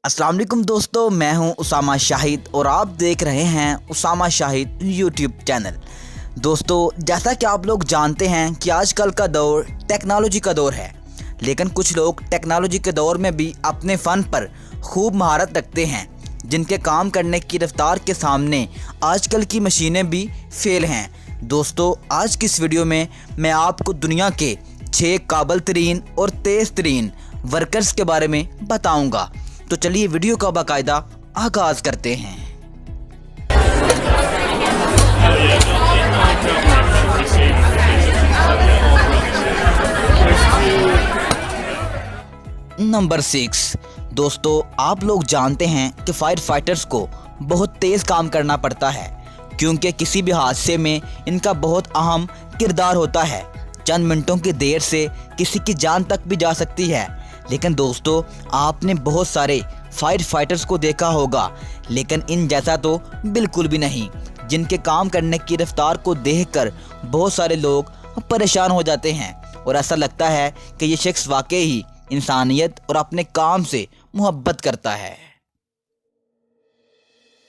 अस्सलाम वालेकुम दोस्तों, मैं हूं उसामा शाहिद और आप देख रहे हैं उसामा शाहिद यूट्यूब चैनल। दोस्तों, जैसा कि आप लोग जानते हैं कि आजकल का दौर टेक्नोलॉजी का दौर है, लेकिन कुछ लोग टेक्नोलॉजी के दौर में भी अपने फ़न पर खूब महारत रखते हैं, जिनके काम करने की रफ्तार के सामने आजकल की मशीनें भी फेल हैं। दोस्तों, आज की इस वीडियो में मैं आपको दुनिया के 6 काबिल तरीन और तेज़ तरीन वर्कर्स के बारे में बताऊँगा। तो चलिए वीडियो का बाकायदा आगाज़ करते हैं। नंबर 6। दोस्तों, आप लोग जानते हैं कि फायर फाइटर्स को बहुत तेज़ काम करना पड़ता है, क्योंकि किसी भी हादसे में इनका बहुत अहम किरदार होता है। चंद मिनटों की देर से किसी की जान तक भी जा सकती है। लेकिन दोस्तों, आपने बहुत सारे फायर फाइटर्स को देखा होगा, लेकिन इन जैसा तो बिल्कुल भी नहीं, जिनके काम करने की रफ्तार को देखकर बहुत सारे लोग परेशान हो जाते हैं और ऐसा लगता है कि ये शख्स वाकई ही इंसानियत और अपने काम से मोहब्बत करता है।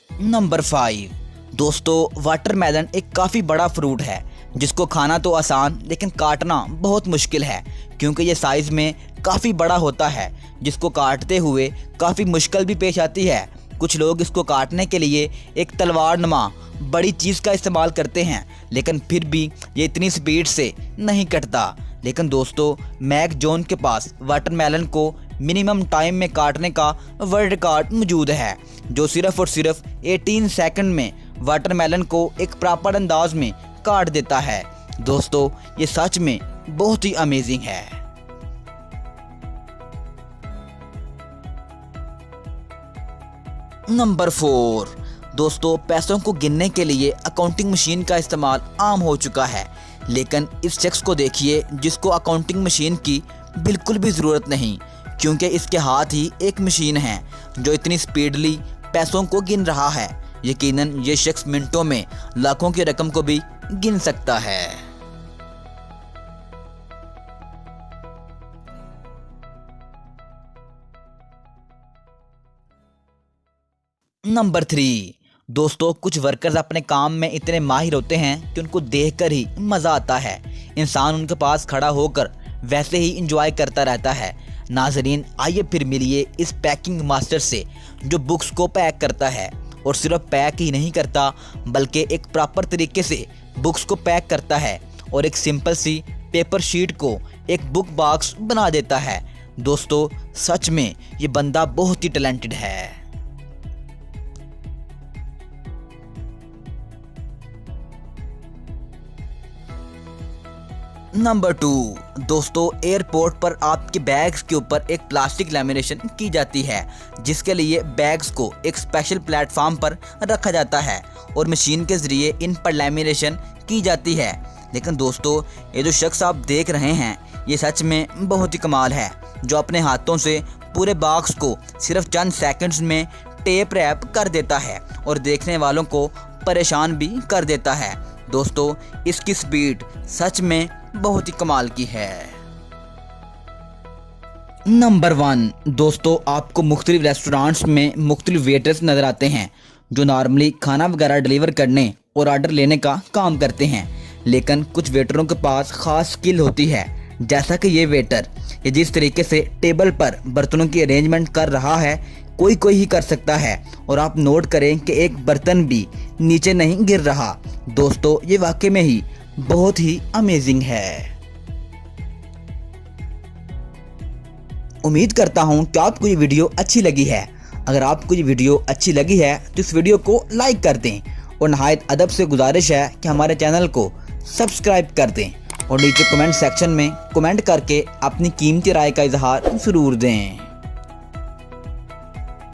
नंबर 5। दोस्तों, वाटरमेलन एक काफ़ी बड़ा फ्रूट है, जिसको खाना तो आसान लेकिन काटना बहुत मुश्किल है, क्योंकि ये साइज़ में काफ़ी बड़ा होता है, जिसको काटते हुए काफ़ी मुश्किल भी पेश आती है। कुछ लोग इसको काटने के लिए एक तलवार नुमा बड़ी चीज़ का इस्तेमाल करते हैं, लेकिन फिर भी ये इतनी स्पीड से नहीं कटता। लेकिन दोस्तों, मैक जॉन के पास वाटरमेलन को मिनिमम टाइम में काटने का वर्ल्ड रिकॉर्ड मौजूद है, जो सिर्फ और सिर्फ 18 सेकंड में वाटरमेलन को एक प्रॉपर अंदाज में काट देता है। दोस्तों, ये सच में बहुत ही अमेजिंग है। नंबर 4। दोस्तों, पैसों को गिनने के लिए अकाउंटिंग मशीन का इस्तेमाल आम हो चुका है, लेकिन इस शख्स को देखिए जिसको अकाउंटिंग मशीन की बिल्कुल भी ज़रूरत नहीं, क्योंकि इसके हाथ ही एक मशीन है जो इतनी स्पीडली पैसों को गिन रहा है। यकीनन ये शख्स मिनटों में लाखों की रकम को भी गिन सकता है। नंबर 3। दोस्तों, कुछ वर्कर्स अपने काम में इतने माहिर होते हैं कि उनको देखकर ही मज़ा आता है। इंसान उनके पास खड़ा होकर वैसे ही इंजॉय करता रहता है। नाजरीन, आइए फिर मिलिए इस पैकिंग मास्टर से, जो बुक्स को पैक करता है, और सिर्फ पैक ही नहीं करता बल्कि एक प्रॉपर तरीके से बुक्स को पैक करता है और एक सिंपल सी पेपर शीट को एक बुक बॉक्स बना देता है। दोस्तों, सच में ये बंदा बहुत ही टैलेंटेड है। नंबर 2। दोस्तों, एयरपोर्ट पर आपके बैग्स के ऊपर एक प्लास्टिक लैमिनेशन की जाती है, जिसके लिए बैग्स को एक स्पेशल प्लेटफॉर्म पर रखा जाता है और मशीन के ज़रिए इन पर लैमिनेशन की जाती है। लेकिन दोस्तों, ये जो शख्स आप देख रहे हैं, ये सच में बहुत ही कमाल है, जो अपने हाथों से पूरे बॉक्स को सिर्फ चंद सेकंड्स में टेप रैप कर देता है और देखने वालों को परेशान भी कर देता है। दोस्तों, इसकी स्पीड सच में बहुत ही कमाल की है। नंबर 1। दोस्तों, आपको मुख्तलिफ रेस्टोरेंट्स में मुख्तलिफ वेटर्स नज़र आते हैं, जो नॉर्मली खाना वगैरह डिलीवर करने और ऑर्डर लेने का काम करते हैं, लेकिन कुछ वेटरों के पास ख़ास स्किल होती है। जैसा कि ये वेटर ये जिस तरीके से टेबल पर बर्तनों की अरेंजमेंट कर रहा है, कोई ही कर सकता है, और आप नोट करें कि एक बर्तन भी नीचे नहीं गिर रहा। दोस्तों, ये वाकई में ही बहुत ही अमेजिंग है। उम्मीद करता हूं कि आपको ये वीडियो अच्छी लगी है। अगर आपको ये वीडियो अच्छी लगी है तो इस वीडियो को लाइक कर दें, और नहायत अदब से गुजारिश है कि हमारे चैनल को सब्सक्राइब कर दें, और नीचे कमेंट सेक्शन में कमेंट करके अपनी कीमती राय का इजहार ज़रूर दें।